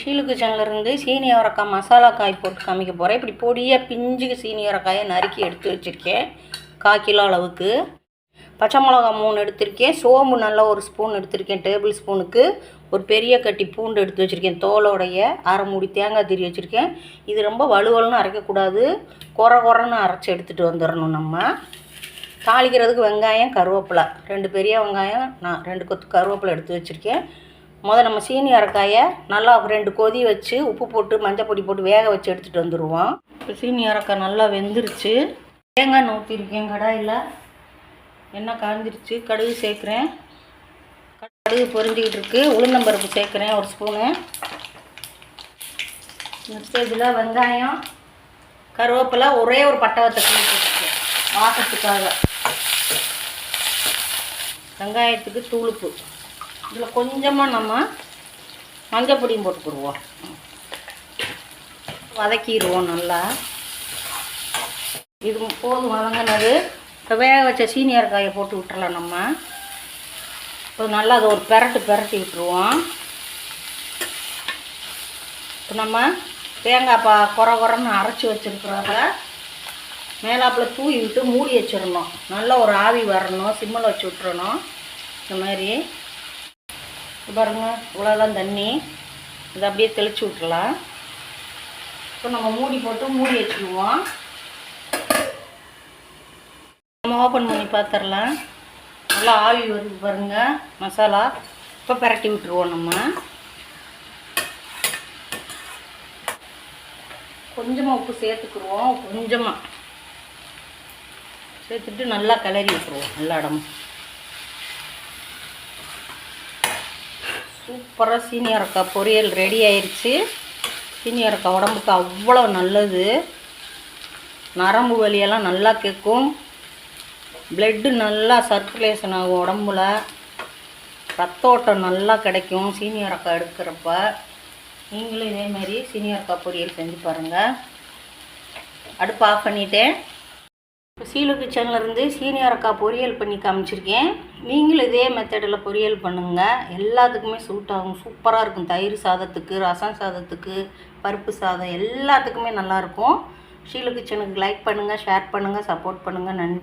இன்றைக்கி ஷீலு கிச்சன்லேருந்து சீனி அவரைக்காய் மசாலா காய் போட்டு காமிக்க போகிறேன். இப்படி பொடியாக பிஞ்சுக்கு சீனி அவரைக்காயை நறுக்கி எடுத்து வச்சுருக்கேன். 1/4 கிலோ அளவுக்கு. பச்சை மிளகா 3 எடுத்திருக்கேன். சோம்பு நல்லா 1 ஸ்பூன் எடுத்திருக்கேன் டேபிள் ஸ்பூனுக்கு. ஒரு பெரிய கட்டி பூண்டு எடுத்து வச்சுருக்கேன் தோலோடைய. 1/2 மூடி தேங்காய் திரி வச்சுருக்கேன். இது ரொம்ப வலுவலுன்னு அரைக்கக்கூடாது, குறன்னு அரைச்சி எடுத்துகிட்டு வந்துடணும். நம்ம தாளிக்கிறதுக்கு வெங்காயம், கருவேப்பிலை 2 பெரிய வெங்காயம், நான் 2 கொத்து கருவேப்பிலை எடுத்து வச்சுருக்கேன். நம்ம சீனி அவரைக்காயை நல்லா 2 கொதி வச்சு உப்பு போட்டு மஞ்சள் பொடி போட்டு வேக வச்சு எடுத்துகிட்டு வந்துடுவோம். இப்போ சீனி அவரைக்காய் நல்லா வெந்துருச்சு. தேங்காய் ஊற்றிருக்கேன் கடாயில். எண்ணெய் காய்ஞ்சிருச்சு. கடுகு சேர்க்குறேன். கடுகு பொரிஞ்சிக்கிட்டு இருக்குது. உளுந்தம்பருப்பு சேர்க்குறேன் 1 ஸ்பூனு. இந்த ஸ்டேஜில் வெங்காயம், கருவேப்பிலை, ஒரே ஒரு பட்டை வத்தல் வச்சுருக்கேன் வாசத்துக்காக. வெங்காயத்துக்கு தூளுப்பு. இதில் கொஞ்சமாக நம்ம மஞ்சள் பொடியும் போட்டுக்கிடுவோம். வதக்கிடுவோம் நல்லா. இது போதும் வதங்கினது. இப்போ வேக வச்ச சீனி அவரைக்காயை போட்டு விட்டுறலாம். நம்ம இப்போ நல்லா அதை ஒரு பெரட்டி விட்டுருவோம். இப்போ நம்ம தேங்காய் குறன்னு அரைச்சி வச்சுருக்குறத மேலாப்பில் தூவி விட்டு மூடி வச்சிடணும். நல்லா ஒரு ஆவி வரணும். சிம்மில் வச்சு விட்டுறணும். இந்த மாதிரி பாருங்க, இவ்வளோதான் தண்ணி. இதை அப்படியே தெளித்து விட்டுறலாம். இப்போ நம்ம மூடி போட்டு மூடி வச்சுக்குவோம். நம்ம ஓப்பன் பண்ணி பார்த்துடலாம். நல்லா ஆவி வருது பாருங்கள் மசாலா. இப்போ பெரட்டி விட்டுருவோம். நம்ம கொஞ்சமாக உப்பு சேர்த்துக்குருவோம். கொஞ்சமாக சேர்த்துட்டு நல்லா கிளறி விட்டுருவோம் எல்லா இடமும். சூப்பராக சீனி அவரைக்காய் பொரியல் ரெடி ஆயிடுச்சு. சீனி அவரைக்காய் உடம்புக்கு அவ்வளோ நல்லது. நரம்பு வலியெல்லாம் நல்லா கேட்கும். பிளட்டு நல்லா சர்க்குலேஷன் ஆகும் உடம்புல. ரத்த ஓட்டம் நல்லா கிடைக்கும் சீனி அவரைக்காய் எடுக்கிறப்ப. நீங்களும் இதேமாரி சீனி அவரைக்காய் பொரியல் செஞ்சு பாருங்கள். அடுப்பு ஆஃப் பண்ணிவிட்டேன். இப்போ ஷீலு கிச்சன்லேருந்து சீனி அவரைக்காய் பொரியல் பண்ணி காமிச்சிருக்கேன். நீங்களும் இதே மெத்தடில் பொரியல் பண்ணுங்கள். எல்லாத்துக்குமே சூட் ஆகும். சூப்பராக இருக்கும். தயிர் சாதத்துக்கு, ரசம் சாதத்துக்கு, பருப்பு சாதம் எல்லாத்துக்குமே நல்லாயிருக்கும். ஷீலு கிச்சனுக்கு லைக் பண்ணுங்கள், ஷேர் பண்ணுங்கள், சப்போர்ட் பண்ணுங்கள். நன்றி.